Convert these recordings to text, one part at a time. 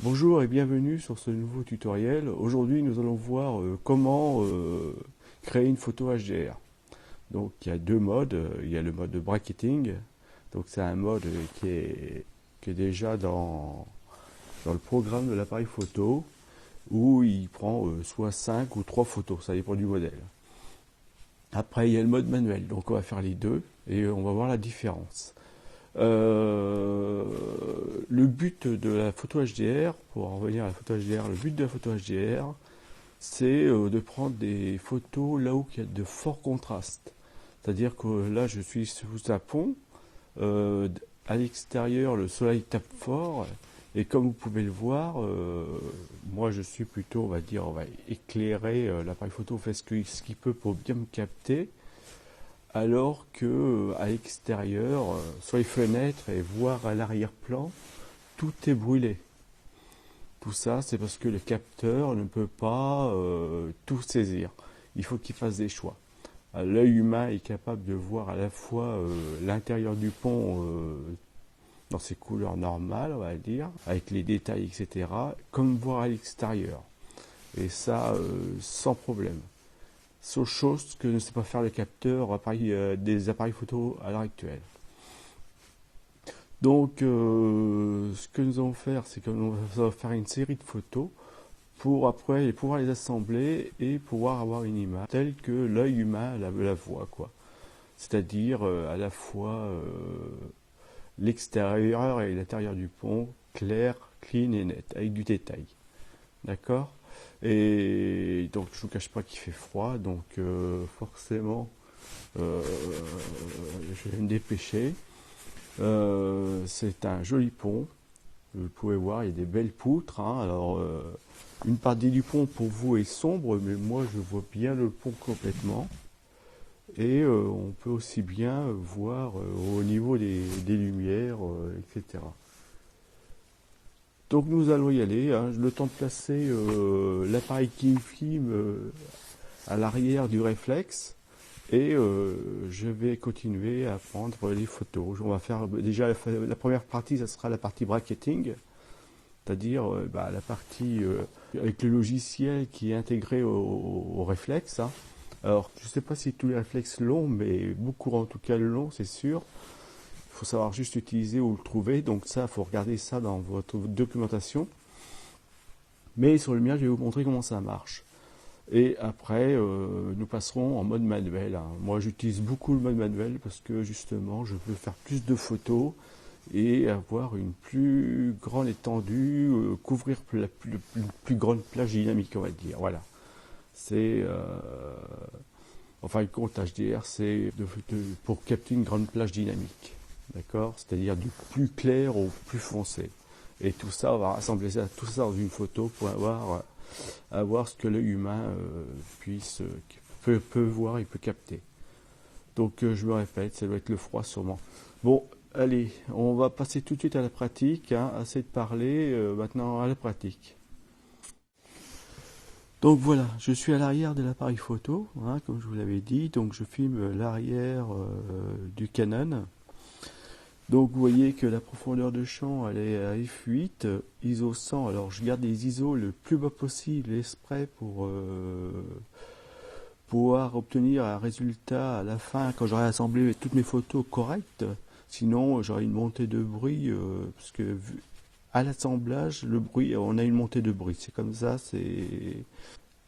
Bonjour et bienvenue sur ce nouveau tutoriel. Aujourd'hui, nous allons voir comment créer une photo HDR. Donc, il y a deux modes. Il y a le mode de bracketing. Donc, c'est un mode qui est déjà dans le programme de l'appareil photo où il prend soit 5 ou 3 photos. Ça dépend du modèle. Après, il y a le mode manuel. Donc, on va faire les deux et on va voir la différence. Le but de la photo HDR, pour en revenir à la photo HDR, le but de la photo HDR, c'est de prendre des photos là où il y a de forts contrastes. C'est-à-dire que là, je suis sous un pont, à l'extérieur, le soleil tape fort, et comme vous pouvez le voir, moi je suis plutôt, on va éclairer, l'appareil photo fait ce qu'il peut pour bien me capter, alors que à l'extérieur, sur les fenêtres et voire à l'arrière-plan, tout est brûlé. Tout ça, c'est parce que le capteur ne peut pas tout saisir. Il faut qu'il fasse des choix. L'œil humain est capable de voir à la fois l'intérieur du pont dans ses couleurs normales, on va dire, avec les détails, etc., comme voir à l'extérieur. Et ça, sans problème. Sauf chose que ne sait pas faire le capteur des appareils photo à l'heure actuelle. Donc, ce que nous allons faire, c'est que nous allons faire une série de photos pour après pouvoir les assembler et pouvoir avoir une image telle que l'œil humain la voit, quoi. C'est-à-dire à la fois l'extérieur et l'intérieur du pont, clair, clean et net, avec du détail. D'accord? Et donc, je ne vous cache pas qu'il fait froid, donc forcément, je vais me dépêcher. C'est un joli pont. Vous pouvez voir, il y a des belles poutres. Hein. Alors, une partie du pont pour vous est sombre, mais moi je vois bien le pont complètement. Et on peut aussi bien voir au niveau des lumières, etc. Donc nous allons y aller. Hein. Le temps de placer l'appareil qui me filme à l'arrière du réflexe. Et je vais continuer à prendre les photos. On va faire déjà la première partie, ça sera la partie bracketing, c'est-à-dire la partie avec le logiciel qui est intégré au réflexe. Hein. Alors, je ne sais pas si tous les réflexes l'ont, mais beaucoup en tout cas l'ont, c'est sûr. Il faut savoir juste utiliser ou le trouver. Donc ça, il faut regarder ça dans votre documentation. Mais sur le mien, je vais vous montrer comment ça marche. Et après, nous passerons en mode manuel. Hein. Moi, j'utilise beaucoup le mode manuel parce que justement, je veux faire plus de photos et avoir une plus grande étendue, couvrir une plus grande plage dynamique, on va dire. Voilà. C'est, enfin, le compte HDR, c'est pour capter une grande plage dynamique. D'accord? C'est-à-dire du plus clair au plus foncé. Et tout ça, on va rassembler tout ça dans une photo pour avoir ce que l'œil humain peut voir et peut capter. Donc je me répète, ça doit être le froid sûrement. Bon, allez, on va passer tout de suite à la pratique. Hein. Assez de parler, maintenant à la pratique. Donc voilà, je suis à l'arrière de l'appareil photo, hein, comme je vous l'avais dit. Donc je filme l'arrière du Canon. Donc vous voyez que la profondeur de champ elle est à f8, ISO 100, alors je garde les ISO le plus bas possible exprès pour pouvoir obtenir un résultat à la fin quand j'aurai assemblé toutes mes photos correctes. Sinon j'aurai une montée de bruit, parce que à l'assemblage, le bruit, on a une montée de bruit, c'est comme ça, c'est...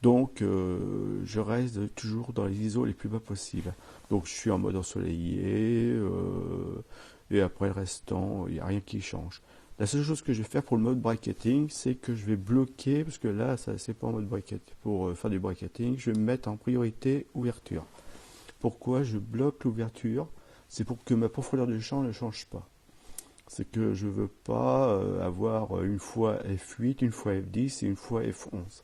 Donc je reste toujours dans les ISO les plus bas possibles. Donc je suis en mode ensoleillé, et après le restant, il n'y a rien qui change. La seule chose que je vais faire pour le mode bracketing, c'est que je vais bloquer, parce que là, ça c'est pas en mode bracket. Pour faire du bracketing, je vais me mettre en priorité ouverture. Pourquoi je bloque l'ouverture? C'est pour que ma profondeur de champ ne change pas. C'est que je ne veux pas avoir une fois F8, une fois F10 et une fois F11.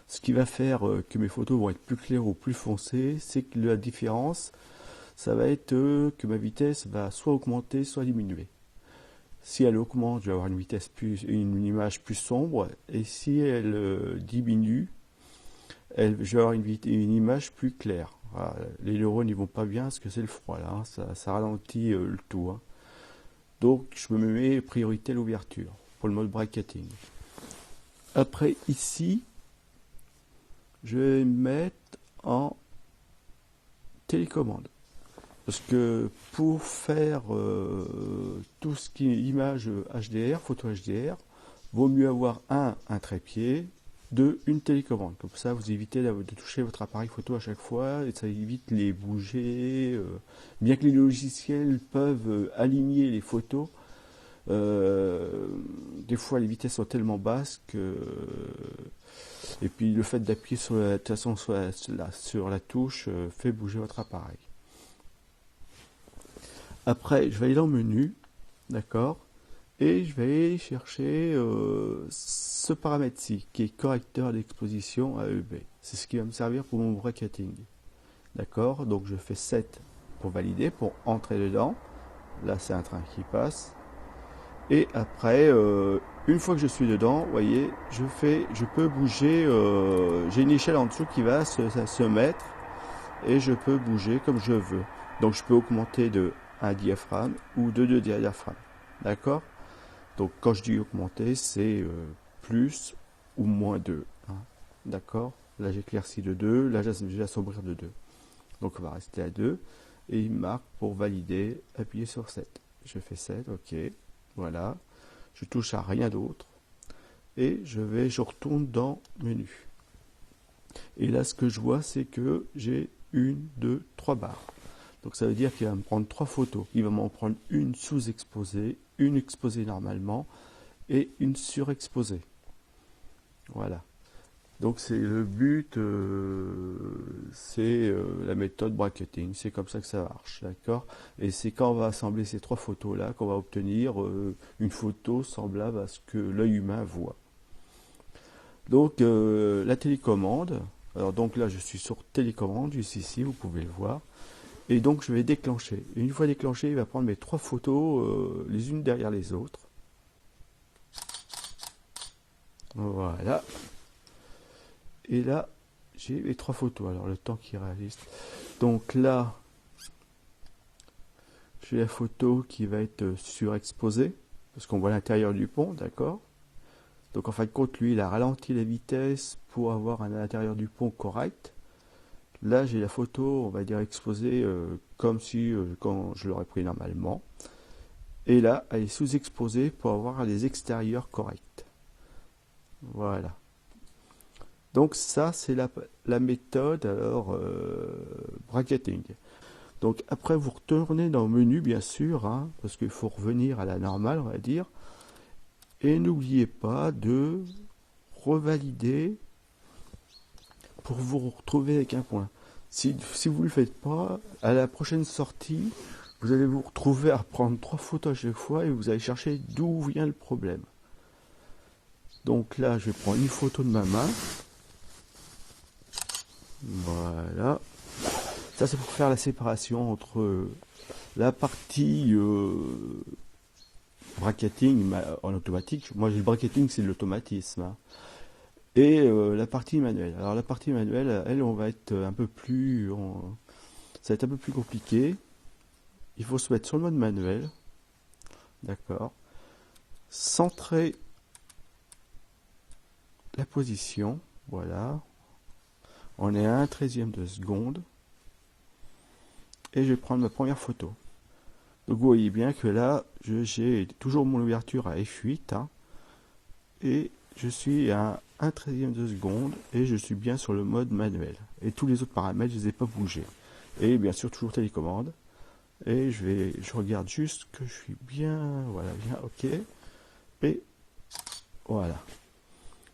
Ce qui va faire que mes photos vont être plus claires ou plus foncées, c'est que la différence, ça va être que ma vitesse va soit augmenter, soit diminuer. Si elle augmente, je vais avoir une image plus sombre, et si elle diminue, je vais avoir une image plus claire. Voilà. Les neurones ils vont pas bien parce que c'est le froid là, hein, ça ralentit le tout. Hein. Donc je me mets priorité à l'ouverture. pour le mode bracketing. Après ici, je vais mettre en télécommande. Parce que pour faire tout ce qui est image HDR, photo HDR, vaut mieux avoir un trépied, deux, une télécommande. Comme ça, vous évitez de toucher votre appareil photo à chaque fois et ça évite les bouger. Bien que les logiciels peuvent aligner les photos, des fois les vitesses sont tellement basses que... Et puis le fait d'appuyer sur de toute façon sur la touche fait bouger votre appareil. Après, je vais aller dans le menu, d'accord, et je vais aller chercher ce paramètre-ci, qui est correcteur d'exposition AEB. C'est ce qui va me servir pour mon bracketing. D'accord, donc je fais 7 pour valider, pour entrer dedans. Là, c'est un train qui passe. Et après, une fois que je suis dedans, vous voyez, je peux bouger, j'ai une échelle en dessous qui va se mettre, et je peux bouger comme je veux. Donc je peux augmenter de un diaphragme ou de deux diaphragmes. D'accord? Donc quand je dis augmenter, c'est plus ou moins 2. Hein. D'accord? Là j'éclaircis de 2, là je vais assombrir de 2. Donc on va rester à 2. Et il marque pour valider, appuyer sur 7. Je fais 7, ok. Voilà. Je touche à rien d'autre. Et je retourne dans menu. Et là ce que je vois, c'est que j'ai 1, 2, 3 barres. Donc ça veut dire qu'il va me prendre 3 photos. Il va m'en prendre une sous-exposée, une exposée normalement et une surexposée. Voilà. Donc c'est le but, c'est la méthode bracketing. C'est comme ça que ça marche, d'accord? Et c'est quand on va assembler ces 3 photos-là qu'on va obtenir une photo semblable à ce que l'œil humain voit. Donc la télécommande. Alors donc là je suis sur télécommande, juste ici, vous pouvez le voir. Et donc je vais déclencher. Et une fois déclenché, il va prendre mes 3 photos les unes derrière les autres. Voilà. Et là, j'ai les 3 photos. Alors le temps qui réalise. Donc là, j'ai la photo qui va être surexposée. Parce qu'on voit l'intérieur du pont, d'accord? Donc en fin de compte, lui, il a ralenti la vitesse pour avoir un intérieur du pont correct. Là, j'ai la photo, on va dire, exposée comme si quand je l'aurais pris normalement. Et là, elle est sous-exposée pour avoir les extérieurs corrects. Voilà. Donc ça, c'est la méthode alors bracketing. Donc après, vous retournez dans le menu, bien sûr, hein, parce qu'il faut revenir à la normale, on va dire. Et n'oubliez pas de revalider pour vous retrouver avec un point. Si vous ne le faites pas, à la prochaine sortie, vous allez vous retrouver à prendre 3 photos à chaque fois et vous allez chercher d'où vient le problème. Donc là, je vais prendre une photo de ma main. Voilà. Ça, c'est pour faire la séparation entre la partie bracketing en automatique. Moi, j'ai le bracketing, c'est de l'automatisme. Hein. Et la partie manuelle. Alors la partie manuelle, elle, on va être un peu plus, ça va être un peu plus compliqué. Il faut se mettre sur le mode manuel, d'accord. Centrer la position, voilà. On est à 1/13e de seconde. Et je vais prendre ma première photo. Donc vous voyez bien que là, j'ai toujours mon ouverture à f8, hein, et je suis à 1/13e de seconde et je suis bien sur le mode manuel. Et tous les autres paramètres, je ne les ai pas bougés. Et bien sûr, toujours télécommande. Et je regarde juste que je suis bien, voilà, bien, ok. Et voilà.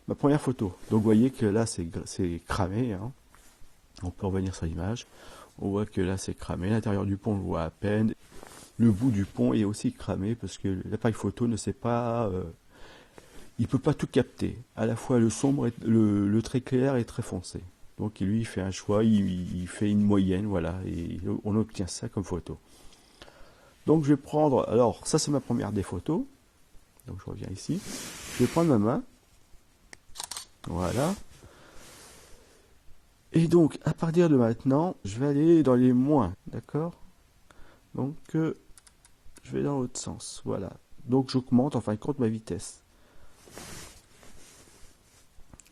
Ma première photo. Donc vous voyez que là, c'est cramé. Hein. On peut revenir sur l'image. On voit que là, c'est cramé. L'intérieur du pont, on le voit à peine. Le bout du pont est aussi cramé parce que l'appareil photo ne sait pas... il peut pas tout capter. À la fois le sombre, et le très clair et très foncé. Donc lui, il fait un choix, il fait une moyenne, voilà, et on obtient ça comme photo. Donc je vais prendre, alors ça c'est ma première des photos. Donc je reviens ici. Je vais prendre ma main. Voilà. Et donc à partir de maintenant, je vais aller dans les moins, d'accord? Donc je vais dans l'autre sens, voilà. Donc j'augmente en fin de compte ma vitesse.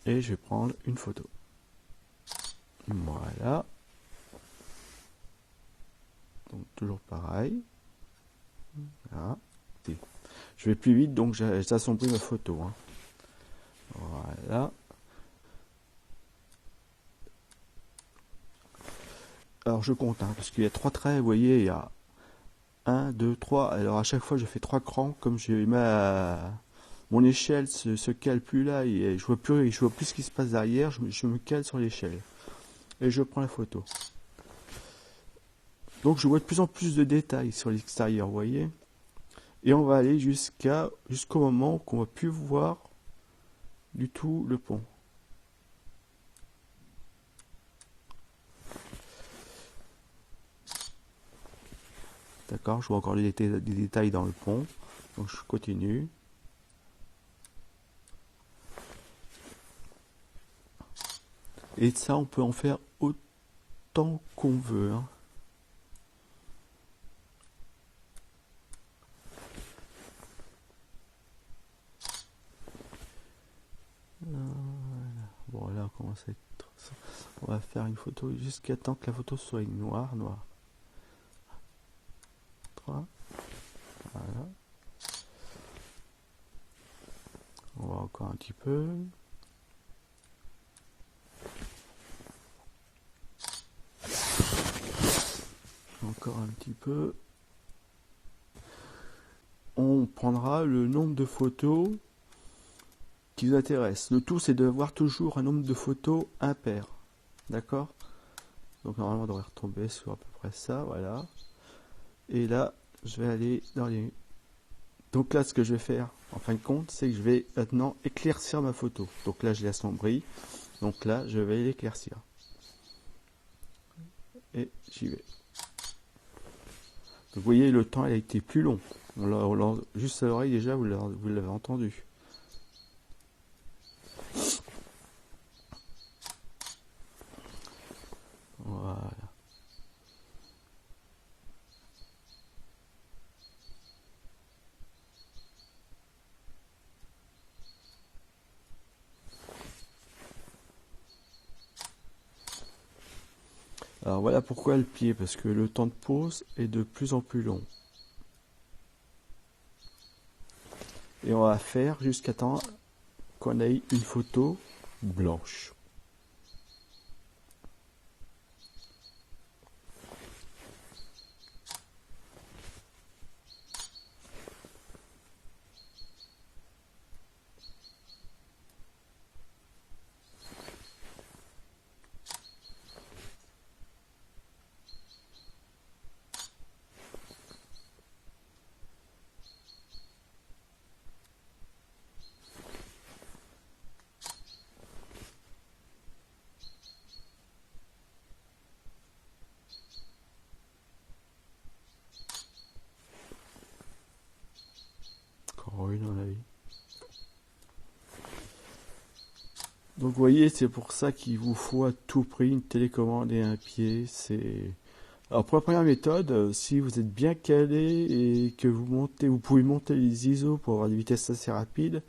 et je vais prendre une photo. Voilà. Donc toujours pareil. Voilà. Je vais plus vite, donc j'assombris ma photo. Hein. Voilà. Alors je compte, hein, parce qu'il y a 3 traits, vous voyez, il y a 1, 2, 3. Alors à chaque fois je fais 3 crans, comme mon échelle se cale plus là, et je vois plus ce qui se passe derrière, je me cale sur l'échelle. Et je prends la photo. Donc je vois de plus en plus de détails sur l'extérieur, vous voyez. Et on va aller jusqu'au moment qu'on va plus voir du tout le pont. D'accord, je vois encore des détails dans le pont. Donc je continue. Et ça, on peut en faire autant qu'on veut. Hein. Bon, là, on commence à être... On va faire une photo jusqu'à temps que la photo soit noire. 3. Voilà. On va encore un petit peu. Encore un petit peu. On prendra le nombre de photos qui vous intéressent. Le tout, c'est de voir toujours un nombre de photos impair. D'accord? Donc normalement, on devrait retomber sur à peu près ça. Voilà. Et là, je vais aller dans les... Donc là, ce que je vais faire, en fin de compte, c'est que je vais maintenant éclaircir ma photo. Donc là, je l'ai assombrie. Donc là, je vais l'éclaircir. Et j'y vais. Donc vous voyez, le temps, il a été plus long. Juste à l'oreille, déjà, vous l'avez entendu. Voilà. Alors voilà pourquoi le pied, parce que le temps de pause est de plus en plus long. Et on va faire jusqu'à temps qu'on ait une photo blanche. Encore une, on a vu. Donc vous voyez, c'est pour ça qu'il vous faut à tout prix une télécommande et un pied. Alors pour la première méthode, si vous êtes bien calé et que vous pouvez monter les ISO pour avoir des vitesses assez rapides,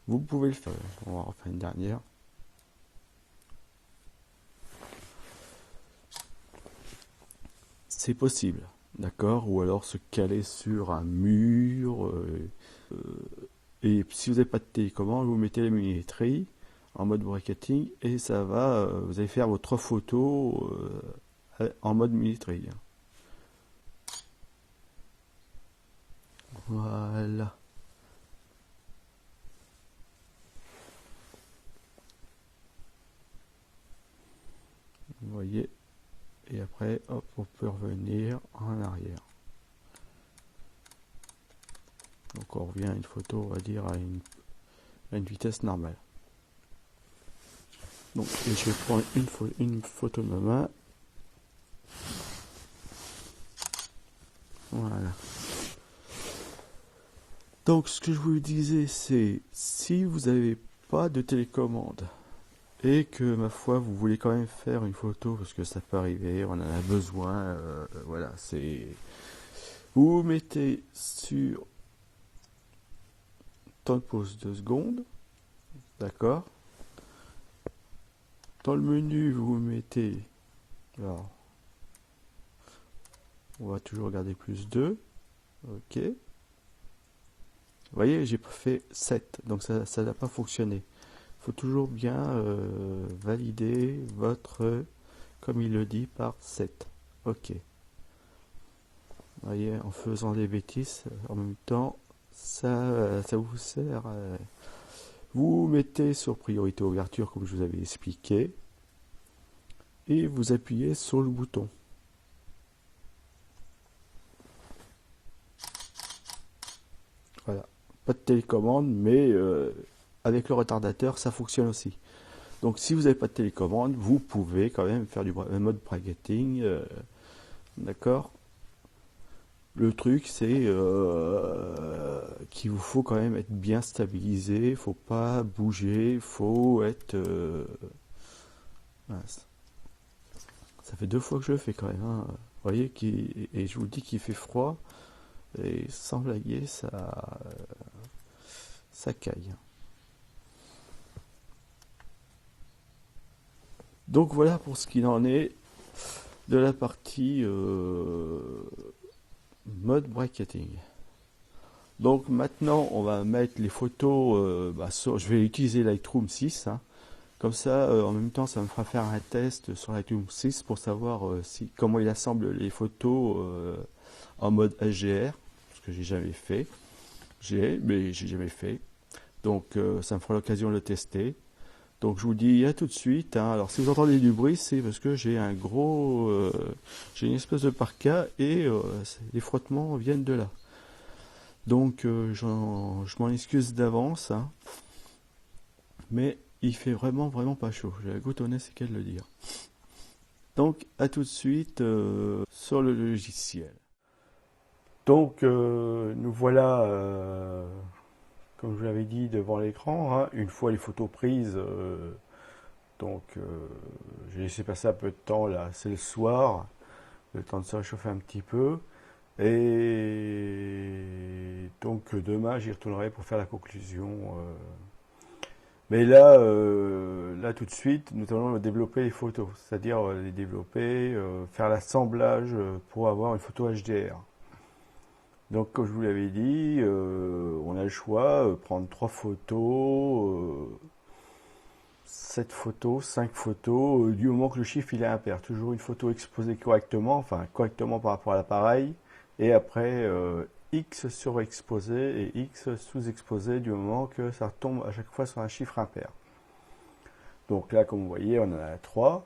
vous pouvez le faire. On va refaire une dernière. C'est possible, d'accord? Ou alors se caler sur un mur. Et si vous n'avez pas de télécommande, vous mettez la minuterie en mode bracketing et ça va, vous allez faire votre photo en mode minuterie. Voilà. Vous voyez. Et après, hop, on peut revenir en arrière. Donc on revient à une photo, on va dire, à une vitesse normale. Donc et je vais prendre une photo de ma main. Voilà. Donc ce que je vous disais, c'est si vous n'avez pas de télécommande et que ma foi vous voulez quand même faire une photo parce que ça peut arriver, on en a besoin, voilà, c'est vous vous mettez sur temps de pause 2 secondes, d'accord, Dans le menu, vous mettez, alors, on va toujours regarder +2, ok. Vous voyez, j'ai fait 7, donc ça n'a pas fonctionné. Il faut toujours bien valider votre, comme il le dit, par 7. Ok. Vous voyez, en faisant des bêtises, en même temps, ça vous sert. Vous mettez sur priorité ouverture, comme je vous avais expliqué, et vous appuyez sur le bouton. Voilà. Pas de télécommande, mais avec le retardateur, ça fonctionne aussi. Donc si vous n'avez pas de télécommande, vous pouvez quand même faire du mode bracketing. D'accord. Le truc, c'est qu'il vous faut quand même être bien stabilisé, faut pas bouger, faut être... mince. Ça fait 2 fois que je le fais quand même, hein. Vous voyez, et je vous dis qu'il fait froid, et sans blaguer, ça caille. Donc voilà pour ce qu'il en est de la partie mode bracketing. Donc maintenant on va mettre les photos, je vais utiliser Lightroom 6, hein. Comme ça en même temps ça me fera faire un test sur Lightroom 6 pour savoir comment il assemble les photos en mode HDR, ce que j'ai jamais fait. Mais j'ai jamais fait. Donc ça me fera l'occasion de le tester. Donc je vous dis à tout de suite, hein. Alors si vous entendez du bruit, c'est parce que j'ai j'ai une espèce de parka et les frottements viennent de là. Donc je m'en excuse d'avance, hein. Mais il fait vraiment pas chaud. J'ai la goutte au nez, c'est qu'à le dire. Donc à tout de suite sur le logiciel. Donc nous voilà, comme je vous l'avais dit, devant l'écran, hein. Une fois les photos prises. Donc j'ai laissé passer un peu de temps là, c'est le soir, le temps de se réchauffer un petit peu. Et donc demain j'y retournerai pour faire la conclusion. Mais là, là tout de suite, nous allons développer les photos, c'est-à-dire les développer, faire l'assemblage pour avoir une photo HDR. Donc comme je vous l'avais dit, on a le choix, prendre 3 photos. 7 photos, 5 photos, du moment que le chiffre il est impair. Toujours une photo exposée correctement, enfin correctement par rapport à l'appareil, et après X surexposé et X sous-exposé du moment que ça tombe à chaque fois sur un chiffre impair. Donc là, comme vous voyez, on en a 3.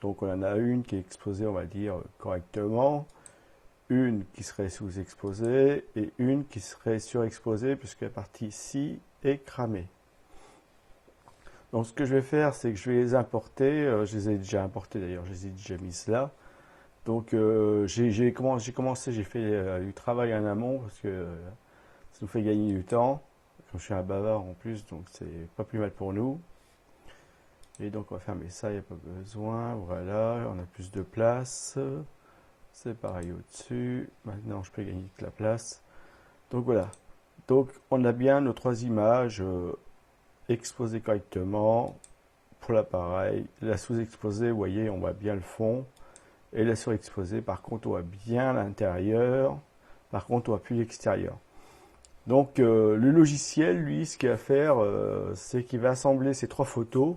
Donc on en a une qui est exposée, on va dire, correctement, une qui serait sous-exposée, et une qui serait surexposée, puisque la partie ici est cramée. Donc ce que je vais faire, c'est que je vais les importer. Je les ai déjà importés d'ailleurs, je les ai déjà mises là. Donc j'ai commencé, j'ai fait du travail en amont parce que ça nous fait gagner du temps. Comme je suis un bavard en plus, donc c'est pas plus mal pour nous. Et donc on va fermer ça, il n'y a pas besoin. Voilà, on a plus de place. C'est pareil au-dessus. Maintenant je peux gagner de la place. Donc voilà. Donc on a bien nos 3 images. Exposée correctement pour l'appareil. La sous-exposée, vous voyez, on voit bien le fond. Et la surexposée, par contre, on voit bien l'intérieur. Par contre, on voit plus l'extérieur. Donc, le logiciel, lui, ce qu'il va faire, c'est qu'il va assembler ces 3 photos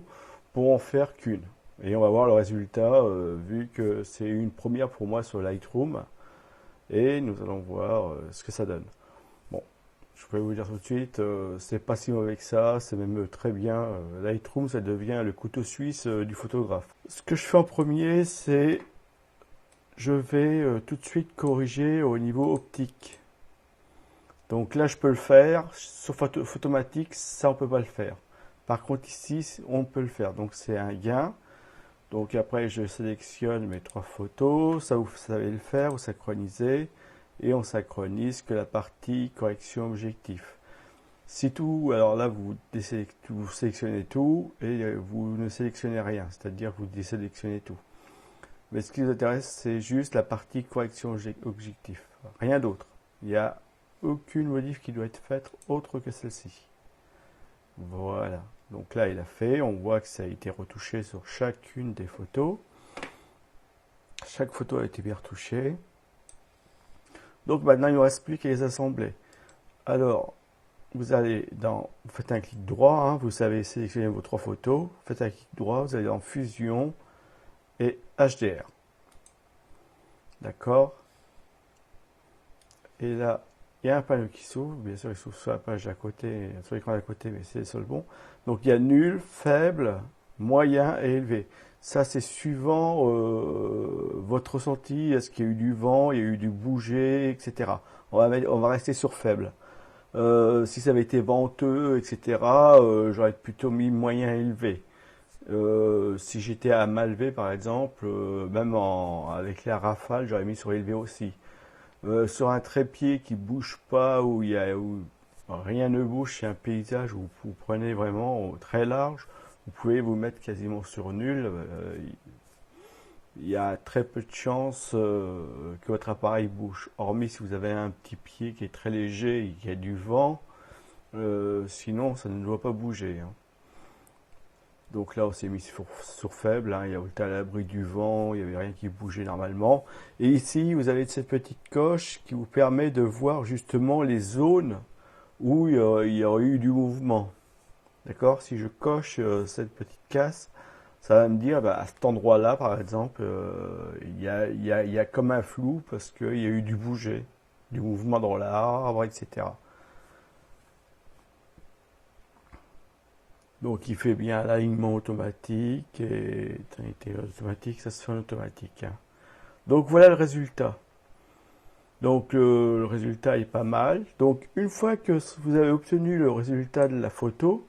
pour en faire qu'une. Et on va voir le résultat, vu que c'est une première pour moi sur Lightroom. Et nous allons voir ce que ça donne. Bon. Je peux vous dire tout de suite, c'est pas si mauvais que ça, c'est même très bien. Lightroom, ça devient le couteau suisse du photographe. Ce que je fais en premier, c'est je vais tout de suite corriger au niveau optique. Donc là, je peux le faire. Sur Photomatic, ça, on peut pas le faire. Par contre, ici, on peut le faire. Donc c'est un gain. Donc après, je sélectionne mes 3 photos. Ça, vous savez le faire, vous synchronisez. Et on synchronise que la partie correction objectif. Si tout, alors là vous sélectionnez tout et vous ne sélectionnez rien, c'est-à-dire que vous désélectionnez tout. Mais ce qui vous intéresse, c'est juste la partie correction objectif, rien d'autre. Il n'y a aucune modif qui doit être faite autre que celle-ci. Voilà. Donc là, il a fait, on voit que ça a été retouché sur chacune des photos. Chaque photo a été bien retouchée. Donc maintenant, il ne nous reste plus qu'à les assembler. Alors, vous faites un clic droit, hein, vous savez sélectionner vos 3 photos, vous faites un clic droit, vous allez dans Fusion et HDR. D'accord? Et là, il y a un panneau qui s'ouvre, bien sûr il s'ouvre sur la page d'à côté, sur l'écran d'à côté, mais c'est le seul bon. Donc il y a nul, faible, moyen et élevé. Ça c'est suivant votre ressenti, est-ce qu'il y a eu du vent, il y a eu du bouger, etc. On va rester sur faible. Si ça avait été venteux, etc., j'aurais plutôt mis moyen élevé. Si j'étais à Malvé par exemple, même avec la rafale, j'aurais mis sur élevé aussi. Sur un trépied qui bouge pas, où rien ne bouge, c'est un paysage où vous prenez vraiment très large, vous pouvez vous mettre quasiment sur nul. Il y a très peu de chances que votre appareil bouge. Hormis si vous avez un petit pied qui est très léger et qui a du vent, sinon ça ne doit pas bouger, hein. Donc là, on s'est mis sur faible, hein, il y a à l'abri du vent, il n'y avait rien qui bougeait normalement. Et ici, vous avez cette petite coche qui vous permet de voir justement les zones où il y aurait eu du mouvement. D'accord? Si je coche cette petite case, ça va me dire, bah, à cet endroit-là, par exemple, il y a comme un flou parce qu'il y a eu du mouvement dans l'arbre, etc. Donc il fait bien l'alignement automatique et automatique, ça se fait en automatique, hein. Donc voilà le résultat. Donc le résultat est pas mal. Donc une fois que vous avez obtenu le résultat de la photo,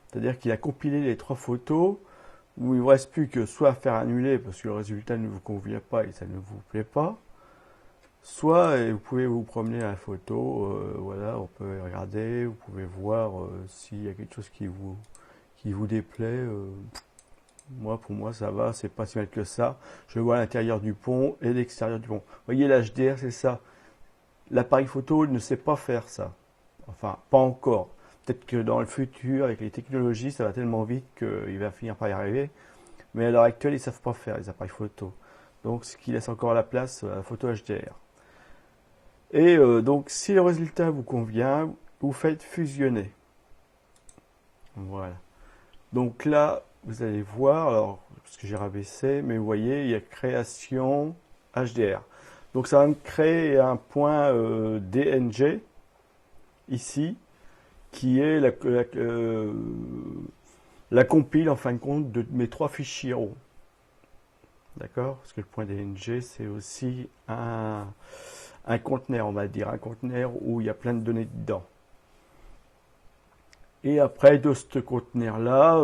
c'est-à-dire qu'il a compilé les 3 photos, où il ne vous reste plus que soit faire annuler parce que le résultat ne vous convient pas et ça ne vous plaît pas, soit vous pouvez vous promener à la photo, voilà, on peut regarder, vous pouvez voir s'il y a quelque chose qui vous déplaît. Pour moi, ça va, c'est pas si mal que ça. Je vois l'intérieur du pont et l'extérieur du pont. Vous voyez, l'HDR, c'est ça. L'appareil photo ne sait pas faire ça. Enfin, pas encore. Peut-être que dans le futur, avec les technologies, ça va tellement vite qu'il va finir par y arriver. Mais à l'heure actuelle, ils ne savent pas faire les appareils photo. Donc, ce qui laisse encore la place à la photo HDR. Et donc, si le résultat vous convient, vous faites fusionner. Voilà. Donc là, vous allez voir, alors, parce que j'ai rabaissé, mais vous voyez, il y a création HDR. Donc ça va me créer un point DNG, ici, qui est la compile, en fin de compte, de mes 3 fichiers RAW. D'accord? Parce que le point DNG, c'est aussi un conteneur, on va dire, un conteneur où il y a plein de données dedans. Et après, de ce conteneur-là,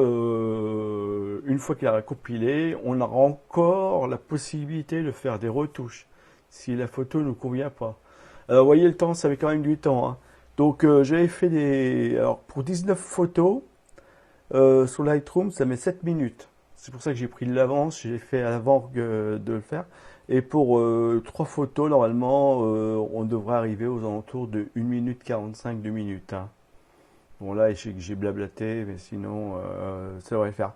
une fois qu'il a compilé, on aura encore la possibilité de faire des retouches, si la photo ne nous convient pas. Alors, vous voyez, le temps, ça met quand même du temps, hein. Donc, j'avais fait alors, pour 19 photos, sur Lightroom, ça met 7 minutes. C'est pour ça que j'ai pris de l'avance, j'ai fait avant de le faire. Et pour 3 photos, normalement, on devrait arriver aux alentours de 1 minute 45, 2 minutes, hein. Bon là, je sais que j'ai blablaté, mais sinon, ça devrait le faire.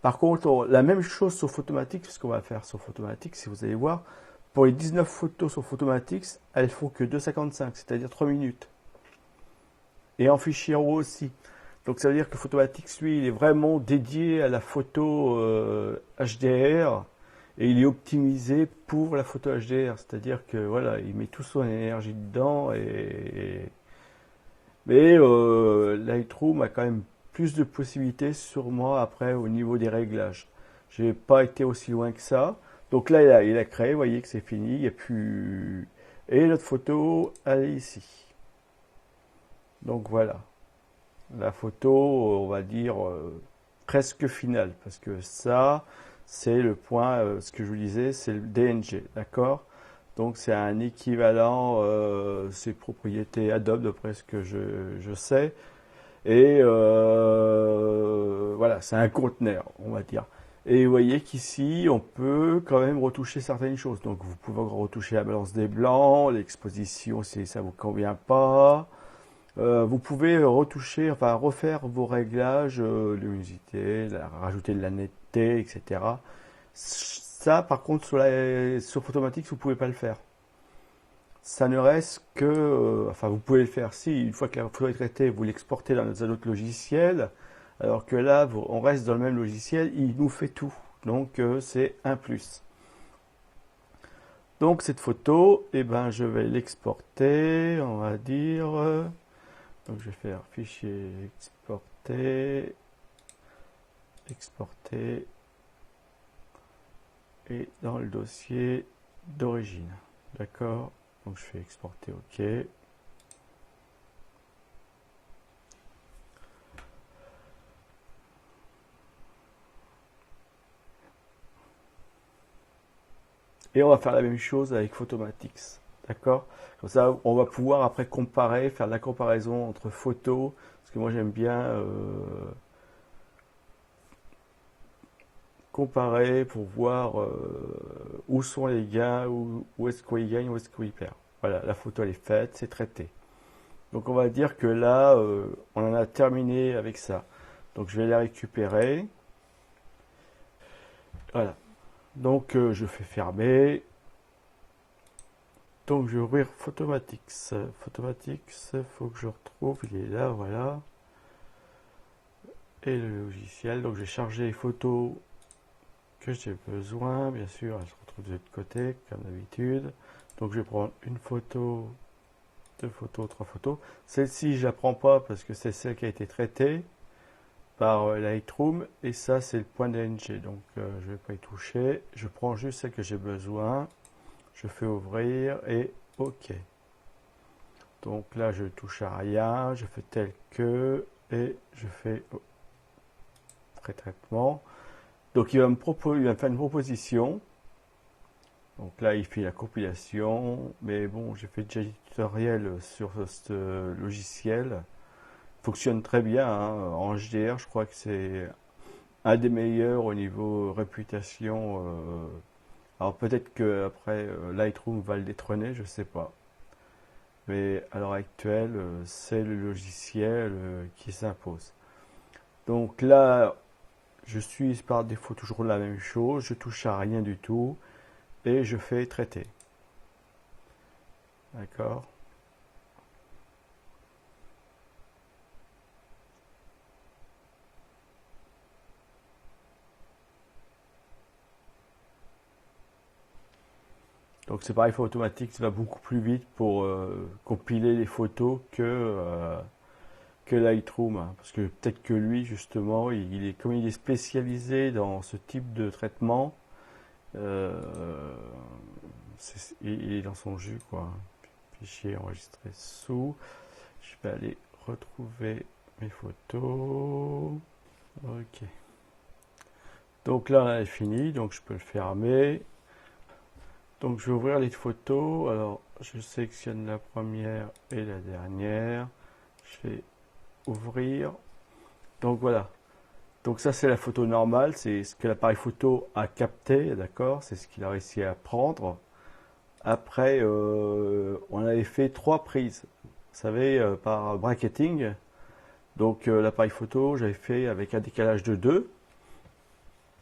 Par contre, la même chose sur Photomatix, ce qu'on va faire sur Photomatix, si vous allez voir, pour les 19 photos sur Photomatix, elles font que 2,55, c'est-à-dire 3 minutes. Et en fichier RAW aussi. Donc ça veut dire que Photomatix, lui, il est vraiment dédié à la photo HDR, et il est optimisé pour la photo HDR. C'est-à-dire que voilà, il met tout son énergie dedans mais Lightroom a quand même plus de possibilités sur moi après au niveau des réglages. J'ai pas été aussi loin que ça. Donc là, il a créé, vous voyez que c'est fini, il n'y a plus... Et notre photo, elle est ici. Donc voilà. La photo, on va dire, presque finale. Parce que ça, c'est le point, ce que je vous disais, c'est le DNG, d'accord? Donc c'est un équivalent, c'est propriété Adobe d'après ce que je sais. Et voilà, c'est un conteneur, on va dire. Et vous voyez qu'ici, on peut quand même retoucher certaines choses. Donc vous pouvez retoucher la balance des blancs, l'exposition si ça ne vous convient pas. Vous pouvez retoucher, enfin refaire vos réglages, luminosité, rajouter de la netteté, etc. Ça, par contre, sur Photomatix, vous pouvez pas le faire. Ça ne reste que, enfin, vous pouvez le faire si, une fois que la photo est traitée, vous l'exportez dans un autre logiciel, alors que là, on reste dans le même logiciel, il nous fait tout. Donc, c'est un plus. Donc, cette photo, eh ben, je vais l'exporter, on va dire. Donc, je vais faire fichier exporter, exporter, et dans le dossier d'origine. D'accord? Donc, je fais exporter, OK. Et on va faire la même chose avec Photomatix. D'accord? Comme ça, on va pouvoir après comparer, faire la comparaison entre photos. Parce que moi, j'aime bien comparer pour voir où sont les gains, où est-ce qu'il gagne, où est-ce qu'il perd. Voilà, la photo, elle est faite, c'est traité. Donc, on va dire que là, on en a terminé avec ça. Donc, je vais la récupérer. Voilà. Donc, je fais fermer. Donc je vais ouvrir Photomatix. Photomatix, il faut que je retrouve, il est là, voilà. Et le logiciel, donc j'ai chargé les photos que j'ai besoin, bien sûr, elles se retrouvent de l'autre côté, comme d'habitude. Donc je vais prendre une photo, deux photos, trois photos. Celle-ci, je la prends pas parce que c'est celle qui a été traitée par Lightroom, et ça c'est le point DNG, donc je vais pas y toucher. Je prends juste celle que j'ai besoin, je fais ouvrir et OK. Donc là, je touche à rien, je fais tel que, et je fais pré-traitement. Donc il va me faire une proposition. Donc là, il fait la compilation, mais bon, j'ai fait déjà des tutoriels sur ce logiciel. Il fonctionne très bien, hein. En HDR, je crois que c'est un des meilleurs au niveau réputation. Alors peut-être que après Lightroom va le détrôner, je sais pas. Mais à l'heure actuelle, c'est le logiciel qui s'impose. Donc là, je suis par défaut toujours la même chose, je touche à rien du tout et je fais traiter. D'accord? Donc c'est pareil, Photomatix va beaucoup plus vite pour compiler les photos que Lightroom, hein. Parce que peut-être que lui, justement, comme il est spécialisé dans ce type de traitement, euh, il est dans son jus, quoi. Fichier enregistré sous. Je vais aller retrouver mes photos. Ok. Donc là, on est fini, donc je peux le fermer. Donc je vais ouvrir les photos. Alors, je sélectionne la première et la dernière. Je vais ouvrir. Donc voilà. Donc ça, c'est la photo normale. C'est ce que l'appareil photo a capté, d'accord? C'est ce qu'il a réussi à prendre. Après, on avait fait trois prises. Vous savez, par bracketing. Donc l'appareil photo, j'avais fait avec un décalage de 2.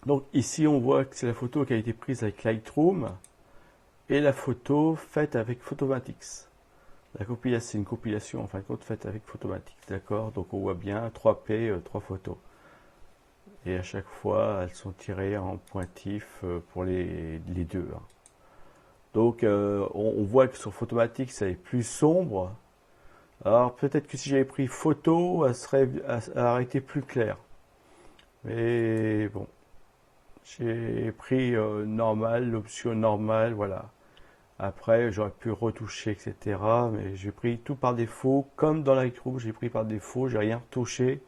Donc ici, on voit que c'est la photo qui a été prise avec Lightroom et la photo faite avec Photomatix. La compilation, c'est une compilation en fin de compte faite avec Photomatix, d'accord? Donc on voit bien 3P, 3 photos. Et à chaque fois, elles sont tirées en pointif pour les deux, hein. Donc on voit que sur Photomatix, ça est plus sombre. Alors peut-être que si j'avais pris photo, elle aurait été plus claire. Mais bon, j'ai pris normal, l'option normale, voilà. Après, j'aurais pu retoucher, etc. Mais j'ai pris tout par défaut, comme dans Lightroom, j'ai pris par défaut, j'ai rien retouché.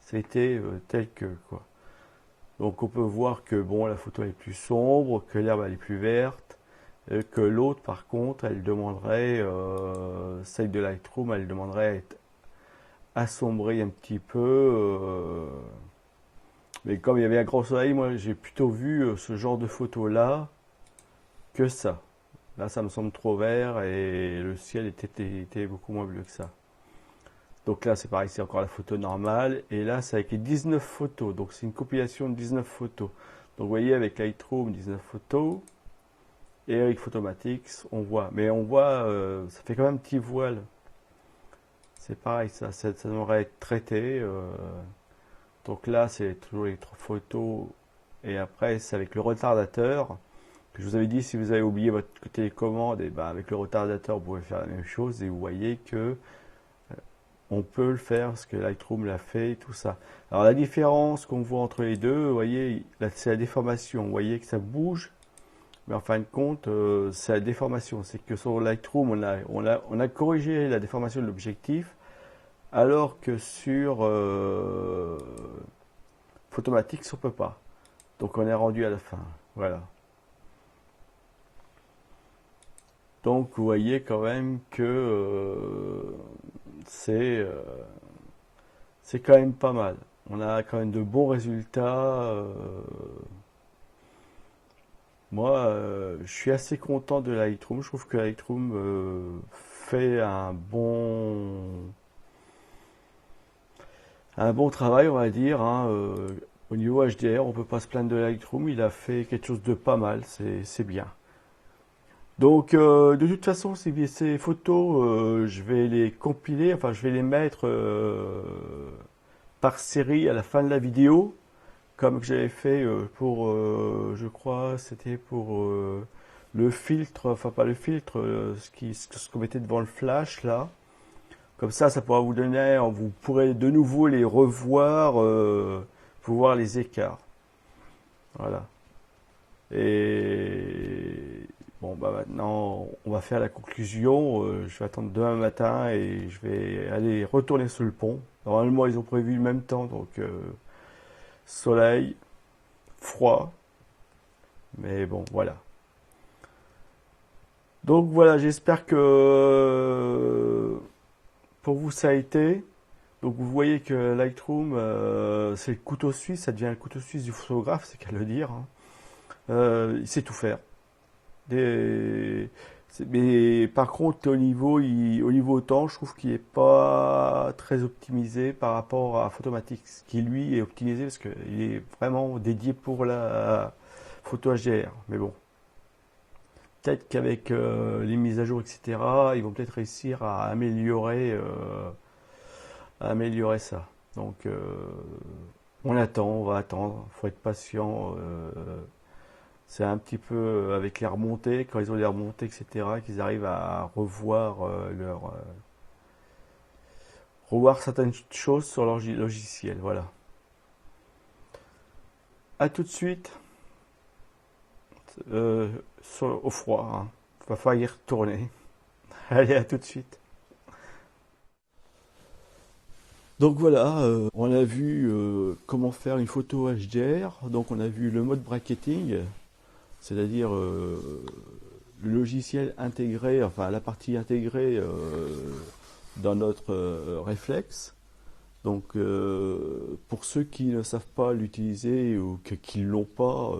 C'était tel que, quoi. Donc on peut voir que bon, la photo est plus sombre, que l'herbe elle est plus verte, que l'autre par contre, elle demanderait, celle de Lightroom, elle demanderait à être assombrie un petit peu. Mais comme il y avait un grand soleil, moi j'ai plutôt vu ce genre de photo là que ça. Là ça me semble trop vert et le ciel était beaucoup moins bleu que ça. Donc là, c'est pareil, c'est encore la photo normale. Et là, c'est avec les 19 photos. Donc c'est une compilation de 19 photos. Donc vous voyez, avec Lightroom, 19 photos. Et avec Photomatix, on voit. Mais on voit, ça fait quand même un petit voile. C'est pareil, ça devrait être traité. Donc là, c'est toujours les photos. Et après, c'est avec le retardateur. Que je vous avais dit, si vous avez oublié votre télécommande, et ben avec le retardateur, vous pouvez faire la même chose. Et vous voyez que on peut le faire, parce que Lightroom l'a fait, tout ça. Alors la différence qu'on voit entre les deux, vous voyez, là, c'est la déformation. Vous voyez que ça bouge. Mais en fin de compte, c'est la déformation. C'est que sur Lightroom, on a corrigé la déformation de l'objectif, alors que sur Photomatix, on peut pas. Donc on est rendu à la fin. Voilà. Donc vous voyez quand même que c'est quand même pas mal. On a quand même de bons résultats. Moi, je suis assez content de Lightroom. Je trouve que Lightroom fait un bon travail, on va dire, hein. Au niveau HDR, on peut pas se plaindre de Lightroom. Il a fait quelque chose de pas mal. C'est bien. Donc, de toute façon, ces photos, je vais les compiler, enfin, je vais les mettre par série à la fin de la vidéo, comme j'avais fait pour, je crois, c'était pour le filtre, enfin pas le filtre, ce qu'on mettait devant le flash là. Comme ça pourra vous donner, vous pourrez de nouveau les revoir pour voir les écarts. Voilà. Et bon, bah maintenant, on va faire la conclusion. Je vais attendre demain matin et je vais aller retourner sur le pont. Normalement, ils ont prévu le même temps, donc soleil, froid, mais bon, voilà. Donc voilà, j'espère que pour vous ça a été. Donc vous voyez que Lightroom, c'est le couteau suisse, ça devient le couteau suisse du photographe, c'est qu'à le dire, hein. Il sait tout faire. Mais par contre, au niveau temps, je trouve qu'il n'est pas très optimisé par rapport à Photomatix, qui lui est optimisé parce qu'il est vraiment dédié pour la photo HDR. Mais bon, peut-être qu'avec les mises à jour, etc., ils vont peut-être réussir à améliorer ça. Donc, on va attendre, faut être patient. C'est un petit peu avec les remontées, quand ils ont les remontées, etc., qu'ils arrivent à revoir certaines choses sur leur logiciel. Voilà. À tout de suite au froid, hein. Va falloir y retourner. Allez, à tout de suite. Donc voilà, on a vu comment faire une photo HDR. Donc on a vu le mode bracketing, c'est-à-dire le logiciel intégré, enfin la partie intégrée dans notre réflexe. Donc pour ceux qui ne savent pas l'utiliser ou qui ne l'ont pas,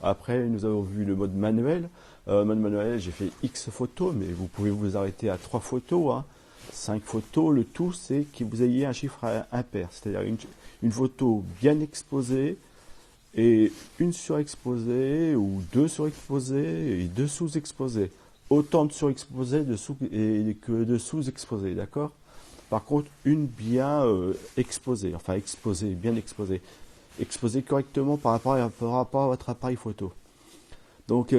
après nous avons vu le mode manuel. Mode manuel, j'ai fait X photos, mais vous pouvez vous arrêter à 3 photos, hein. 5 photos, le tout c'est que vous ayez un chiffre impair, c'est-à-dire une photo bien exposée et une surexposée ou deux surexposées et deux sous-exposées. Autant de surexposées que de sous-exposées, d'accord? Par contre, une bien exposée, enfin exposée, bien exposée. Exposée correctement par rapport à votre appareil photo. Donc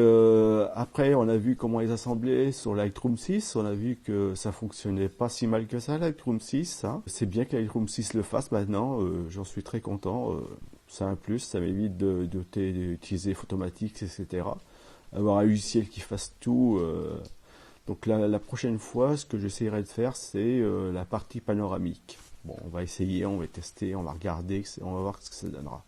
après, on a vu comment les assembler sur Lightroom 6. On a vu que ça fonctionnait pas si mal que ça, Lightroom 6. Hein. C'est bien que Lightroom 6 le fasse maintenant. J'en suis très content. C'est un plus. Ça m'évite d'utiliser Photomatix, etc. Avoir un logiciel qui fasse tout. Donc la prochaine fois, ce que j'essaierai de faire, c'est la partie panoramique. Bon, on va essayer, on va tester, on va regarder, on va voir ce que ça donnera.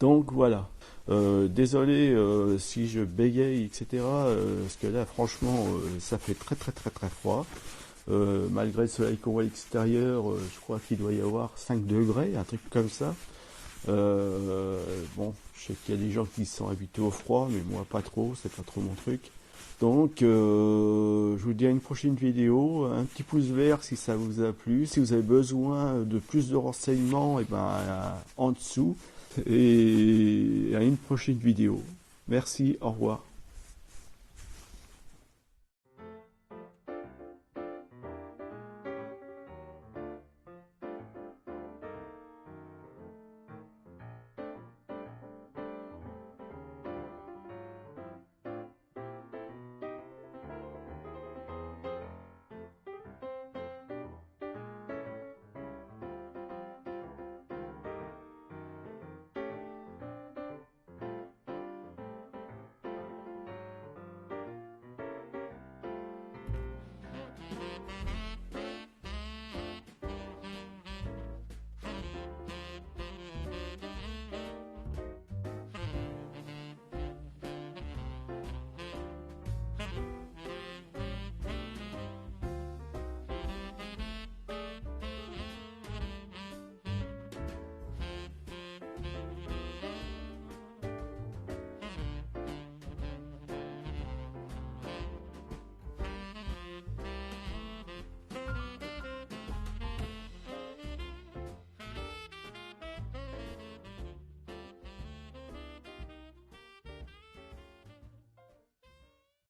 Donc voilà. Désolé si je bégaye, etc. Parce que là, franchement, ça fait très très très très froid. Malgré le soleil qu'on voit à l'extérieur, je crois qu'il doit y avoir 5 degrés, un truc comme ça. Bon, je sais qu'il y a des gens qui sont habitués au froid, mais moi pas trop, c'est pas trop mon truc. Donc, je vous dis à une prochaine vidéo. Un petit pouce vert si ça vous a plu. Si vous avez besoin de plus de renseignements, et ben, en dessous. Et à une prochaine vidéo. Merci, au revoir.